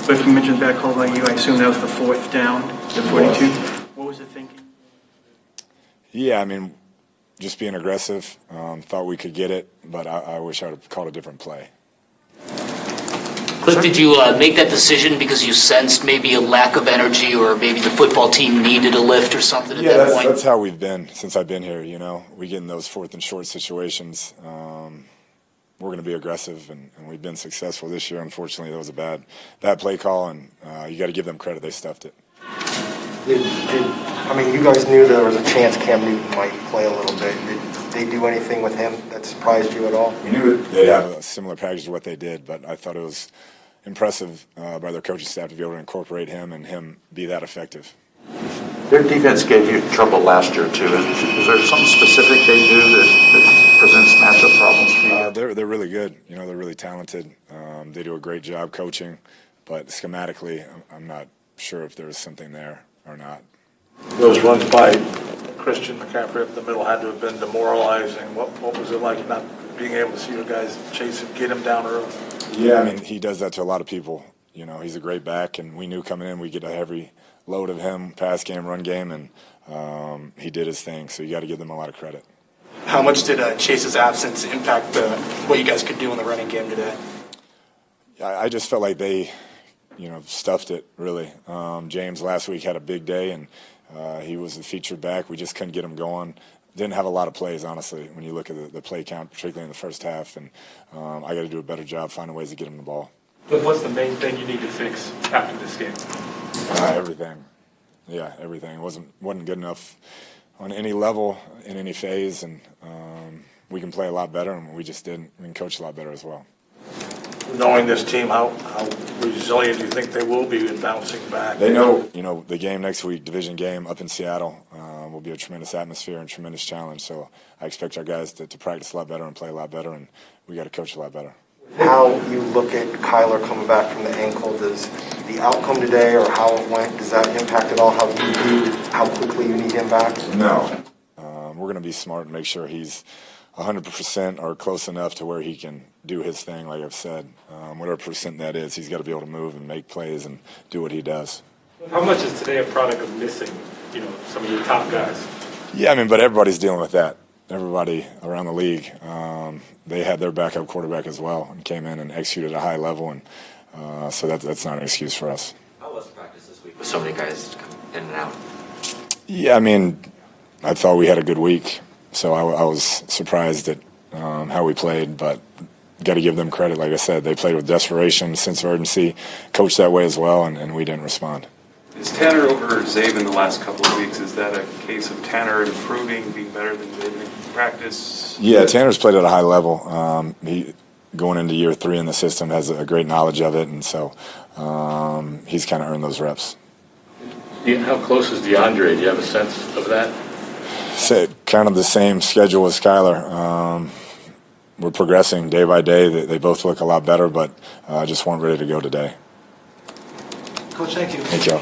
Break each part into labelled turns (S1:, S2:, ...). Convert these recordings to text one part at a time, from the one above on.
S1: Cliff, you mentioned that call by you. I assume that was the fourth down, the 42. What was the thinking?
S2: Yeah, I mean, just being aggressive. Thought we could get it, but I wish I would have called a different play.
S3: Cliff, did you make that decision because you sensed maybe a lack of energy, or maybe the football team needed a lift or something at that point?
S2: That's how we've been since I've been here. You know, we get in those fourth and short situations. We're going to be aggressive, and we've been successful this year. Unfortunately, that was a bad play call, and you got to give them credit. They stuffed it.
S4: I mean, you guys knew there was a chance Cam Newton might play a little bit. Did they do anything with him that surprised you at all?
S2: We knew they'd have a similar package to what they did, but I thought it was impressive by their coaching staff to be able to incorporate him and him be that effective.
S5: Their defense gave you trouble last year, too. Is there something specific they do that presents matchup problems for you?
S2: They're really good. You know, they're really talented. They do a great job coaching, but schematically, I'm not sure if there's something there or not.
S6: Those runs by Christian McCaffrey up the middle had to have been demoralizing. What was it like not being able to see your guys chase him, get him down early?
S2: Yeah, I mean, he does that to a lot of people. You know, he's a great back, and we knew coming in we'd get a heavy load of him, pass game, run game, and he did his thing, so you got to give them a lot of credit.
S7: How much did Chase's absence impact what you guys could do in the running game today?
S2: I just felt like they, stuffed it, really. James last week had a big day, and he was the featured back. We just couldn't get him going. Didn't have a lot of plays, honestly, when you look at the play count, particularly in the first half, and I got to do a better job finding ways to get him the ball.
S8: But what's the main thing you need to fix after this game?
S2: Everything. Yeah, everything. It wasn't good enough on any level, in any phase, and we can play a lot better, and we just didn't. We can coach a lot better as well.
S6: Knowing this team, how resilient do you think they will be in bouncing back?
S2: They know, the game next week, division game up in Seattle, will be a tremendous atmosphere and tremendous challenge. So I expect our guys to practice a lot better and play a lot better, and we got to coach a lot better.
S4: How you look at Kyler coming back from the ankle, does the outcome today or how it went, does that impact at all how you view how quickly you need him back?
S2: No. We're going to be smart and make sure he's 100% or close enough to where he can do his thing, like I've said. Whatever percent that is, he's got to be able to move and make plays and do what he does.
S8: How much is today a product of missing, some of your top guys?
S2: Yeah, I mean, but everybody's dealing with that. Everybody around the league, they had their backup quarterback as well and came in and executed at a high level, and so that's not an excuse for us.
S9: How was practice this week with so many guys coming in and out?
S2: Yeah, I mean, I thought we had a good week, so I was surprised at how we played, but got to give them credit. Like I said, they played with desperation, sense of urgency, coached that way as well, and we didn't respond.
S10: Is Tanner over Zaven the last couple of weeks? Is that a case of Tanner improving, being better than Zaven in practice?
S2: Yeah, Tanner's played at a high level. He, going into year 3 in the system, has a great knowledge of it, and so he's kind of earned those reps.
S8: How close is DeAndre? Do you have a sense of that?
S2: Kind of the same schedule as Kyler. We're progressing day by day. They both look a lot better, but just weren't ready to go today.
S7: Coach, thank you.
S2: Thank you.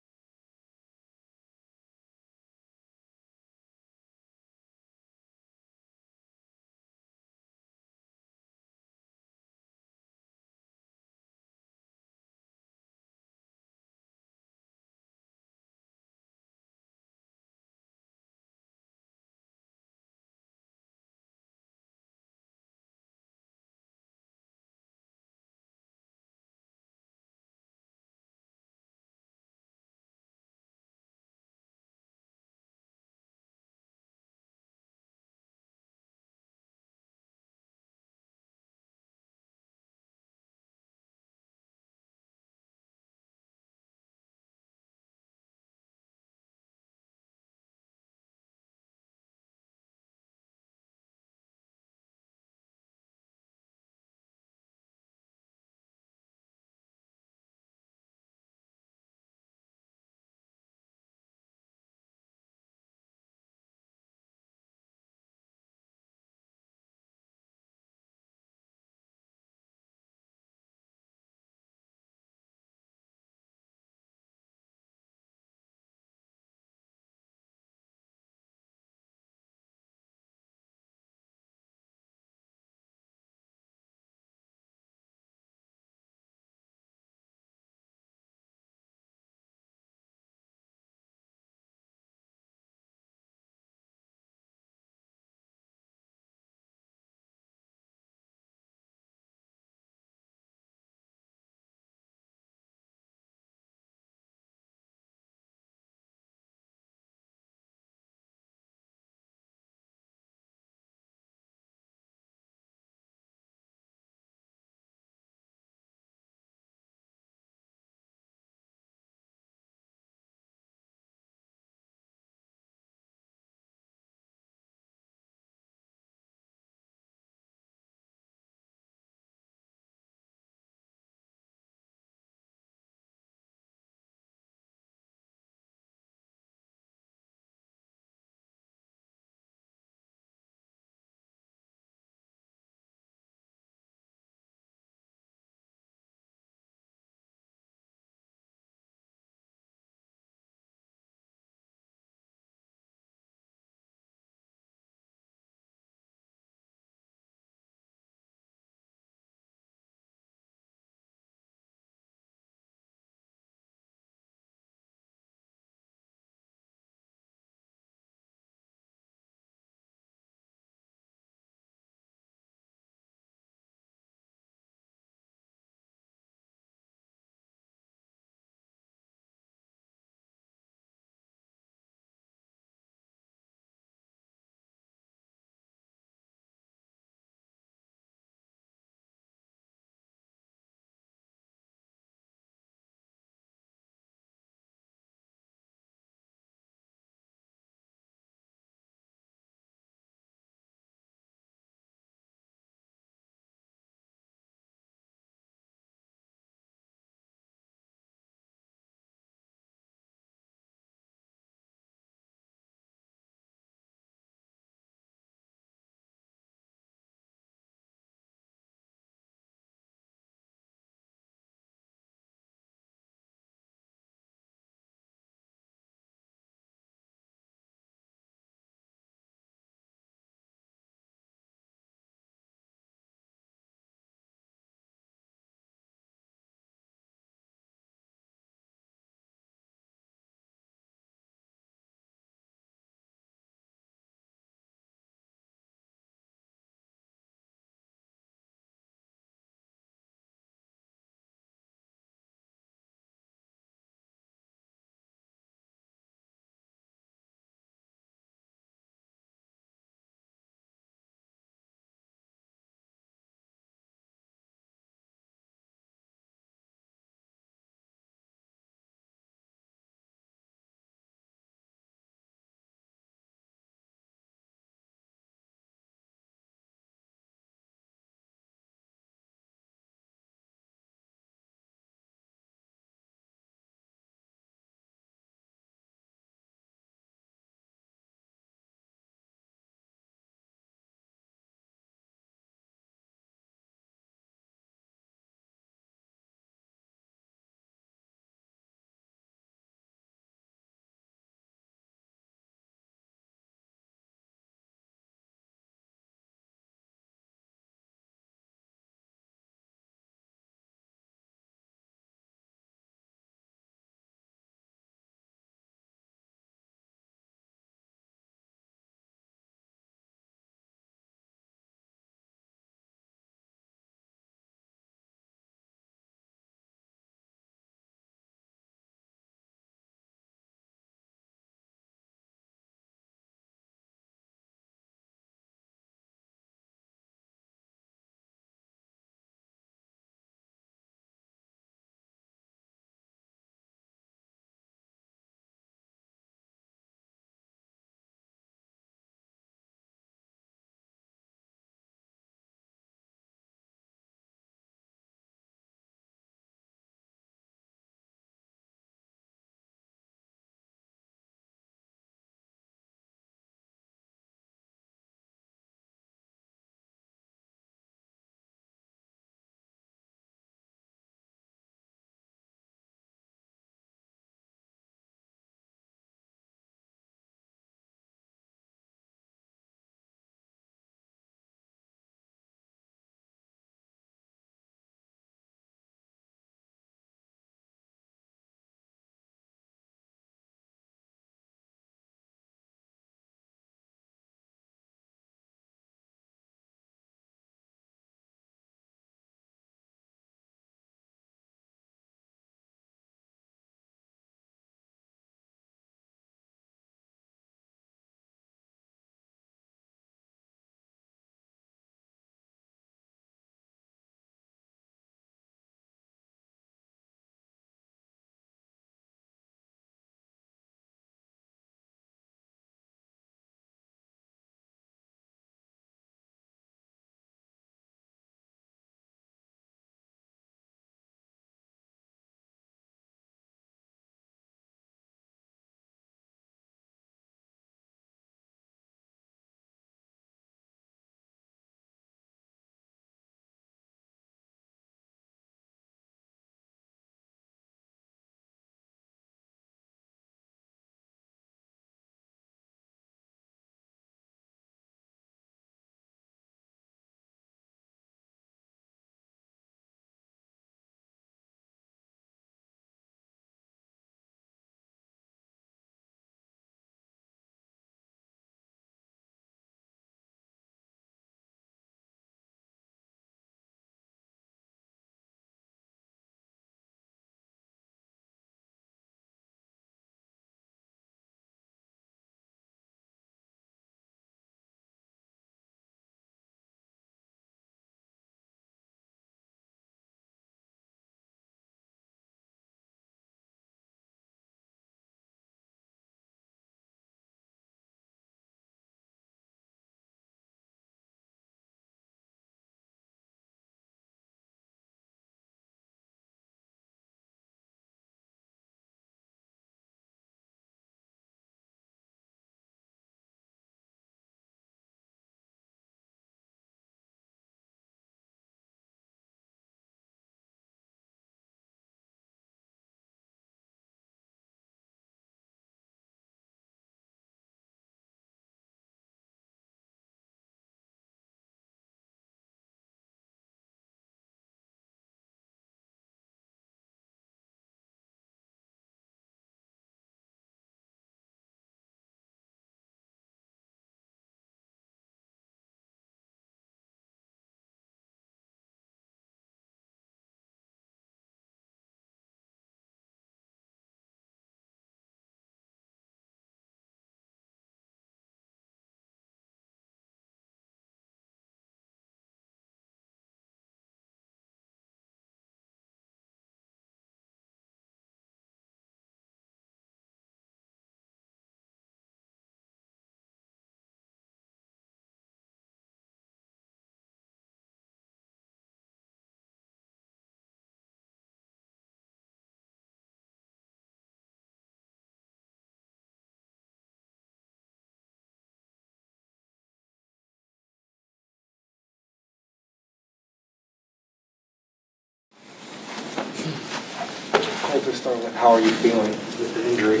S4: We'll just start with how are you feeling with the injury?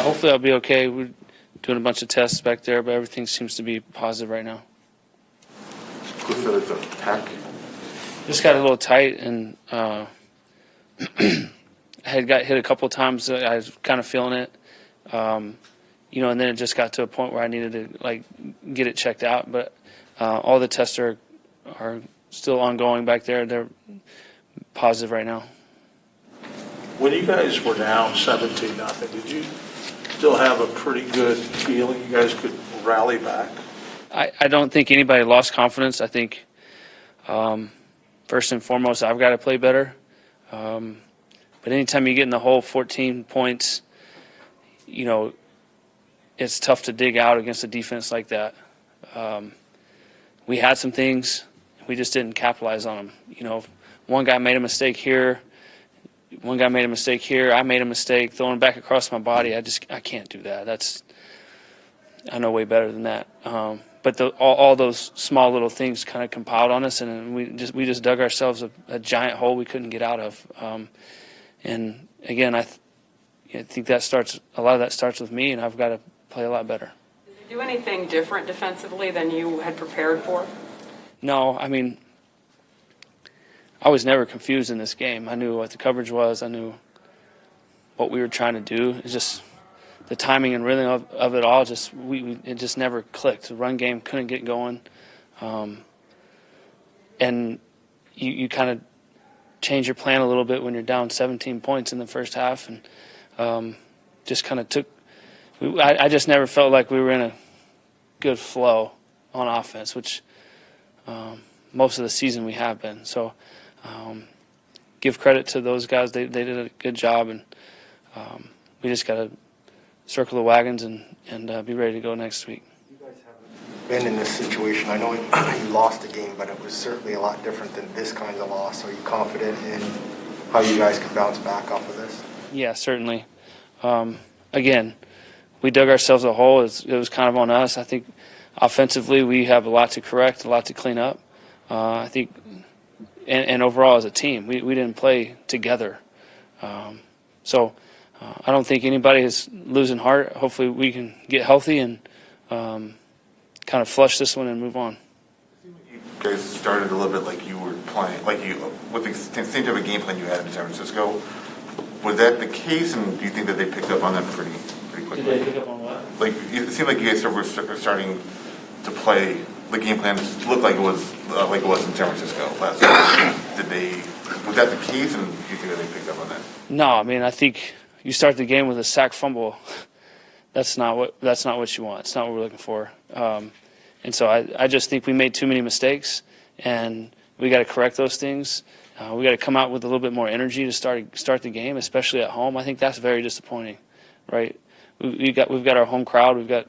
S11: Hopefully I'll be okay. We're doing a bunch of tests back there, but everything seems to be positive right now.
S5: Cliff said it's a pack.
S11: Just got a little tight, and I had got hit a couple of times. I was kind of feeling it, and then it just got to a point where I needed to get it checked out. But all the tests are still ongoing back there. They're positive right now.
S6: When you guys were down 17-0, did you still have a pretty good feeling you guys could rally back?
S11: I don't think anybody lost confidence. I think first and foremost, I've got to play better. But anytime you get in the hole 14 points, it's tough to dig out against a defense like that. We had some things. We just didn't capitalize on them. One guy made a mistake here. One guy made a mistake here. I made a mistake throwing back across my body. I can't do that. I know way better than that. But all those small little things kind of compiled on us, and we just dug ourselves a giant hole we couldn't get out of. And again, I think a lot of that starts with me, and I've got to play a lot better.
S12: Did you do anything different defensively than you had prepared for?
S11: No, I was never confused in this game. I knew what the coverage was. I knew what we were trying to do. It's just the timing and rhythm of it all. It just never clicked. The run game couldn't get going, and you kind of change your plan a little bit when you're down 17 points in the first half, and just kind of took. I just never felt like we were in a good flow on offense, which most of the season we have been. So. Give credit to those guys. They did a good job, and we just got to circle the wagons and be ready to go next week.
S4: You guys haven't been in this situation. I know you lost a game, but it was certainly a lot different than this kind of loss. Are you confident in how you guys can bounce back off of this?
S11: Yeah, certainly. Again, we dug ourselves a hole. It was kind of on us. I think offensively we have a lot to correct, a lot to clean up. I think. And overall as a team, we didn't play together. So I don't think anybody is losing heart. Hopefully we can get healthy and kind of flush this one and move on.
S13: You guys started a little bit like you were playing, with the same type of game plan you had in San Francisco. Was that the case, and do you think that they picked up on that pretty quickly?
S11: Did they pick up on what?
S13: It seemed like you guys were starting to play. The game plan looked like it was in San Francisco last week. Was that the case, and do you think that they picked up on that?
S11: No, I think you start the game with a sack fumble. That's not what you want. It's not what we're looking for. And so I just think we made too many mistakes, and we got to correct those things. We got to come out with a little bit more energy to start the game, especially at home. I think that's very disappointing, right? We've got our home crowd. We've got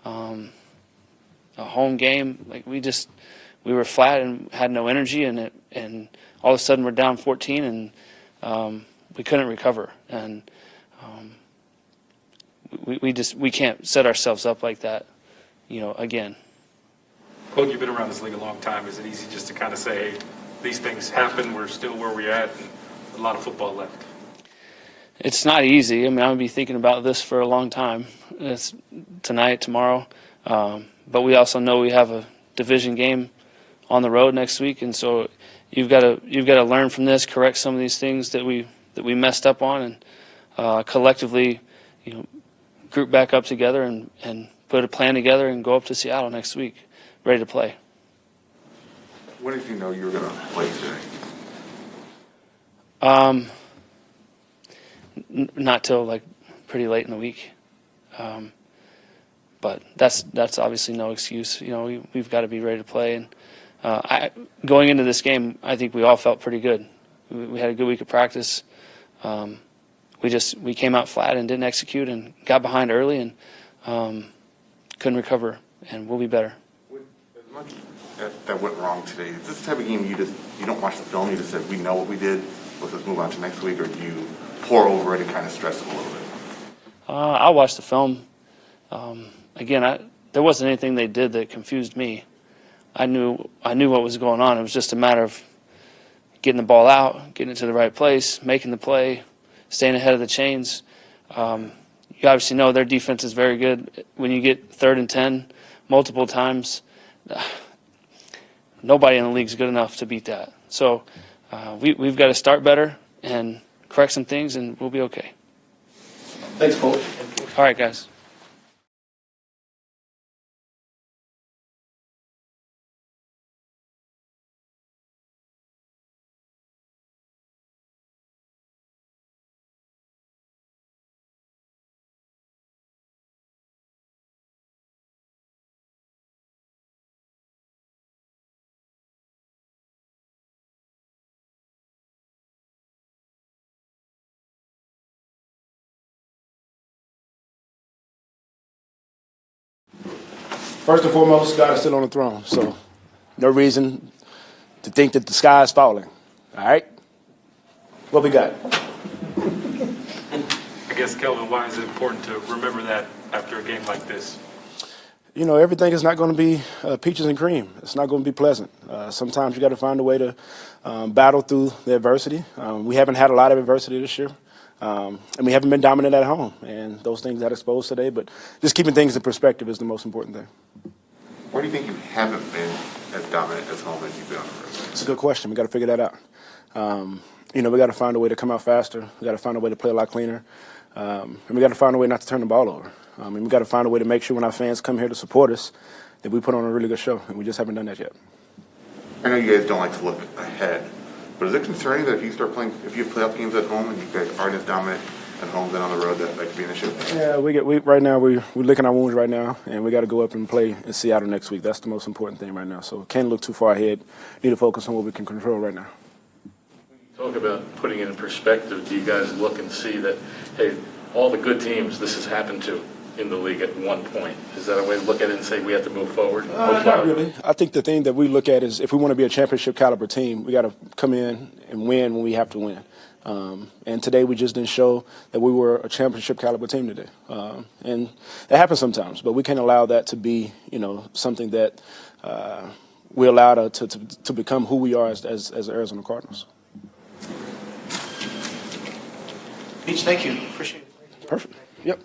S11: a home game. We were flat and had no energy, and all of a sudden we're down 14, and we couldn't recover. And we can't set ourselves up like that, again.
S8: Coach, you've been around this league a long time. Is it easy just to kind of say, hey, these things happen, we're still where we're at, and a lot of football left?
S11: It's not easy. I'm going to be thinking about this for a long time. It's tonight, tomorrow. But we also know we have a division game on the road next week, and so you've got to learn from this, correct some of these things that we messed up on, and collectively, group back up together and put a plan together and go up to Seattle next week, ready to play.
S13: When did you know you were going to play today?
S11: Not till pretty late in the week. But that's obviously no excuse. We've got to be ready to play. And going into this game, I think we all felt pretty good. We had a good week of practice. We came out flat and didn't execute and got behind early and couldn't recover. And we'll be better.
S13: As much that went wrong today, is this the type of game you don't watch the film? You just said, we know what we did. Let's just move on to next week, or do you pour over it and kind of stress it a little bit?
S11: I'll watch the film. Again, there wasn't anything they did that confused me. I knew what was going on. It was just a matter of, getting the ball out, getting it to the right place, making the play, staying ahead of the chains. You obviously know their defense is very good. When you get 3rd and 10 multiple times, nobody in the league is good enough to beat that. So we've got to start better and correct some things, and we'll be okay.
S6: Thanks, Coach.
S11: All right, guys.
S14: First and foremost, God is still on the throne, so no reason to think that the sky is falling. All right? What we got?
S8: I guess, Kelvin, why is it important to remember that after a game like this?
S14: You know, everything is not going to be peaches and cream. It's not going to be pleasant. Sometimes you got to find a way to battle through the adversity. We haven't had a lot of adversity this year. And we haven't been dominant at home, and those things got exposed today. But just keeping things in perspective is the most important thing.
S13: Why do you think you haven't been as dominant as home as you've been on the road?
S14: It's a good question. We got to figure that out. You know, we got to find a way to come out faster. We got to find a way to play a lot cleaner, and we got to find a way not to turn the ball over. And we got to find a way to make sure when our fans come here to support us that we put on a really good show, and we just haven't done that yet.
S13: I know you guys don't like to look ahead, but is it concerning that if you start playing, if you have playoff games at home and you guys aren't as dominant at home than on the road, that could be an issue?
S14: Yeah, right now we're licking our wounds right now, and we got to go up and play in Seattle next week. That's the most important thing right now. So can't look too far ahead. Need to focus on what we can control right now.
S15: Talk about putting it in perspective. Do you guys look and see that, hey, all the good teams this has happened to in the league at one point? Is that a way to look at it and say we have to move forward?
S14: Not really. I think the thing that we look at is if we want to be a championship caliber team, we got to come in and win when we have to win. And today we just didn't show that we were a championship caliber team today. And that happens sometimes, but we can't allow that to be, you know, something that we allow to become who we are as the Arizona Cardinals.
S1: Beach, thank you. Appreciate it.
S14: Perfect. Yep.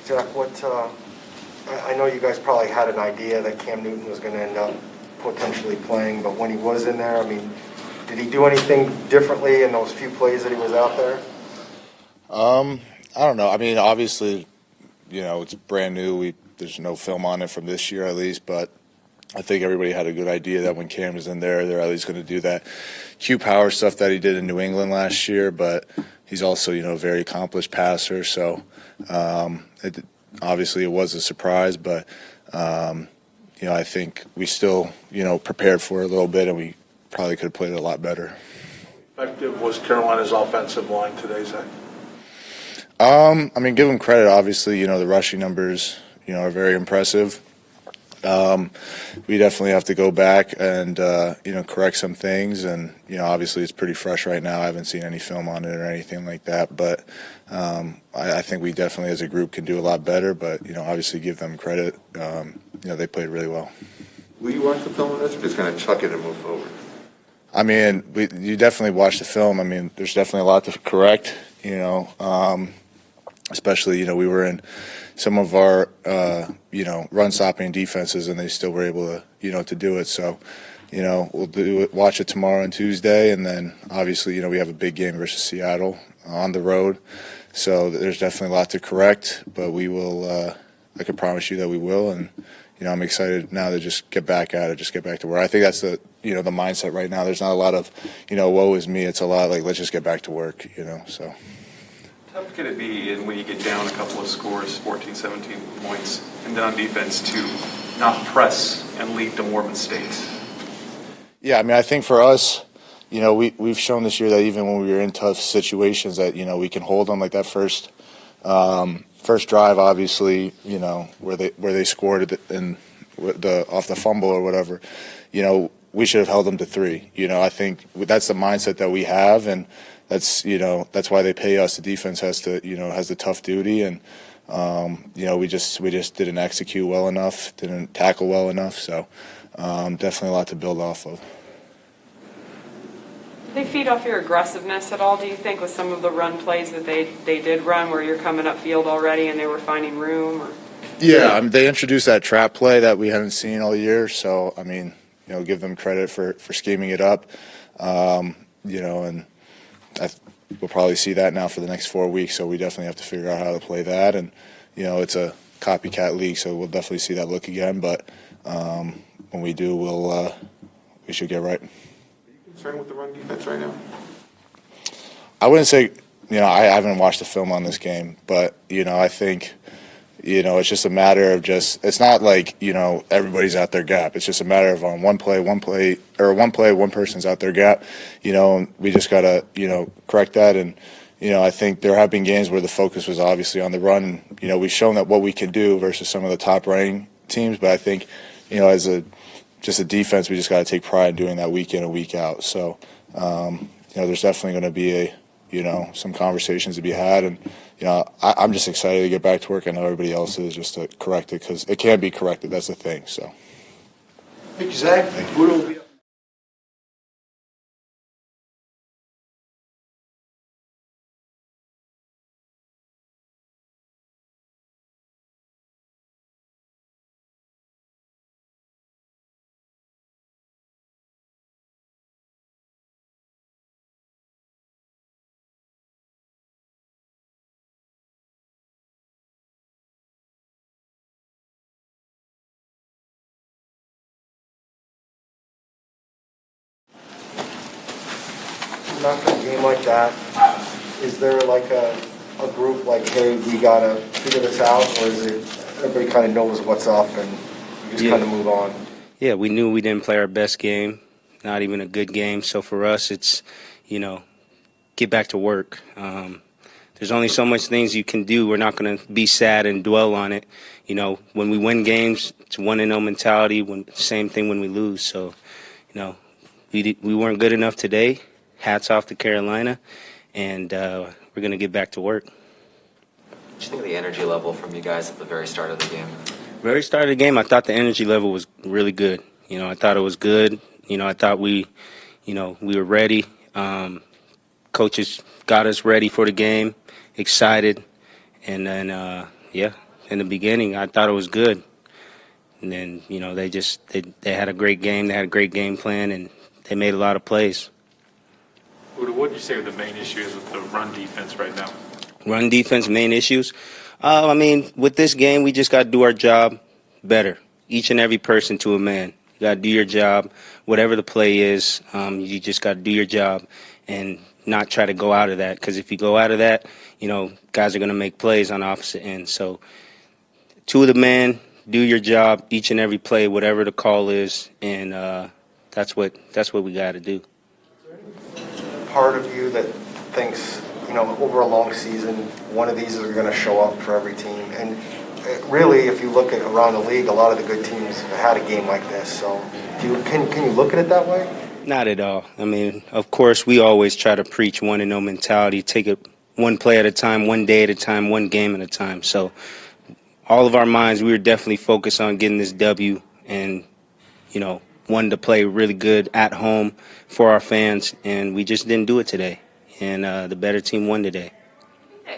S4: Jack, I know you guys probably had an idea that Cam Newton was going to end up potentially playing, but when he was in there, I mean, did he do anything differently in those few plays that he was out there?
S2: I don't know. I mean, obviously, you know, it's brand new. There's no film on it from this year at least, but I think everybody had a good idea that when Cam is in there, they're at least going to do that Q power stuff that he did in New England last year, but he's also, you know, a very accomplished passer, so obviously it was a surprise, but you know, I think we still, you know, prepared for it a little bit, and we probably could have played it a lot better.
S6: Effective was Carolina's offensive line today, Zach?
S2: I mean, give them credit. Obviously, you know, the rushing numbers, you know, are very impressive. We definitely have to go back and, you know, correct some things. And, you know, obviously it's pretty fresh right now. I haven't seen any film on it or anything like that. But I think we definitely as a group can do a lot better. But, you know, obviously give them credit. You know, they played really well.
S13: Will you watch the film of this or just kind of chuck it and move forward?
S2: I mean, you definitely watch the film. I mean, there's definitely a lot to correct, you know, especially, you know, we were in some of our, you know, run-stopping defenses, and they still were able to, you know, to do it. So, you know, we'll watch it tomorrow and Tuesday, and then obviously, you know, we have a big game versus Seattle on the road. So there's definitely a lot to correct, but we will, I can promise you that we will, and, you know, I'm excited now to just get back at it, just get back to work. I think that's the, you know, the mindset right now. There's not a lot of, you know, woe is me. It's a lot like, let's just get back to work, you know, so.
S10: tough could it be when you get down a couple of scores, 14, 17 points, and then on defense to not press and lead to more mistakes?
S2: Yeah, I mean, I think for us, we've shown this year that even when we were in tough situations that, we can hold them, like that first drive, obviously, where they scored in off the fumble or whatever, we should have held them to 3. I think that's the mindset that we have, and that's why they pay us. The defense has the tough duty, and we just didn't execute well enough, didn't tackle well enough. So definitely a lot to build off of.
S12: Did they feed off your aggressiveness at all, do you think, with some of the run plays that they did run where you're coming upfield already and they were finding room? Or?
S2: Yeah, I mean, they introduced that trap play that we haven't seen all year. So, I mean, give them credit for scheming it up. And we'll probably see that now for the next 4 weeks. So we definitely have to figure out how to play that. And, it's a copycat league, so we'll definitely see that look again. But when we do, we should get right.
S13: Concerned with the run defense right now?
S2: I wouldn't say, I haven't watched the film on this game, but, I think, it's just a matter of it's not like, everybody's out their gap. It's just a matter of on one play, one person's out their gap, and we just got to, correct that. And, I think there have been games where the focus was obviously on the run. And, we've shown that what we can do versus some of the top-ranked teams, but I think, as a defense, we just got to take pride in doing that week in and week out. So, there's definitely going to be some conversations to be had. And, I'm just excited to get back to work. I know everybody else is, just to correct it, because it can be corrected. That's the thing. So.
S1: Thank you, Zach. Budo will be up.
S4: After a game like that, is there like a group like, hey, we got to figure this out, or is it everybody kind of knows what's up and you just kind of move on?
S16: Yeah, we knew we didn't play our best game, not even a good game. So for us, it's, get back to work. There's only so much things you can do. We're not going to be sad and dwell on it. When we win games, it's 1-0 mentality. Same thing when we lose. So, we weren't good enough today. Hats off to Carolina, and we're going to get back to work.
S9: What do you think of the energy level from you guys at the very start of the game?
S16: Very start of the game, I thought the energy level was really good. I thought it was good. I thought we were ready. Coaches got us ready for the game, excited, and then in the beginning, I thought it was good. And then they had a great game. They had a great game plan, and they made a lot of plays.
S8: What would you say the main issue is with the run defense right now?
S16: Run defense, main issues? With this game, we just got to do our job better. Each and every person to a man. You got to do your job. Whatever the play is, you just got to do your job and not try to go out of that. Because if you go out of that, guys are going to make plays on the opposite end. So, to the man, do your job, each and every play, whatever the call is, and that's what we got to do.
S4: Part of you that thinks, over a long season, one of these are going to show up for every team. And really, if you look at around the league, a lot of the good teams have had a game like this. So can you look at it that way?
S16: Not at all. Of course, we always try to preach 1-0 mentality, take it one play at a time, one day at a time, one game at a time. So all of our minds, we were definitely focused on getting this W and, wanted to play really good at home for our fans, and we just didn't do it today. And the better team won today.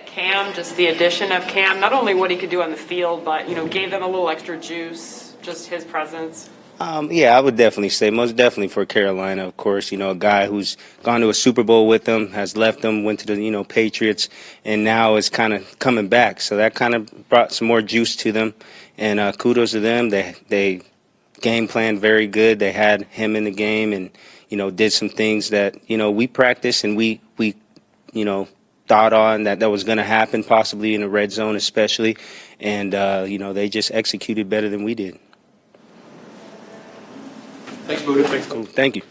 S12: Cam, just the addition of Cam, not only what he could do on the field, but, gave them a little extra juice, just his presence.
S16: I would definitely say, most definitely for Carolina, of course, a guy who's gone to a Super Bowl with them, has left them, went to the, Patriots, and now is kind of coming back. So that kind of brought some more juice to them, and kudos to them. They game plan very good. They had him in the game and, did some things that, we practiced and we thought thought on that was going to happen, possibly in the red zone especially. And, they just executed better than we did.
S7: Thanks, Buddha. Thanks.
S16: Cool. Thank you.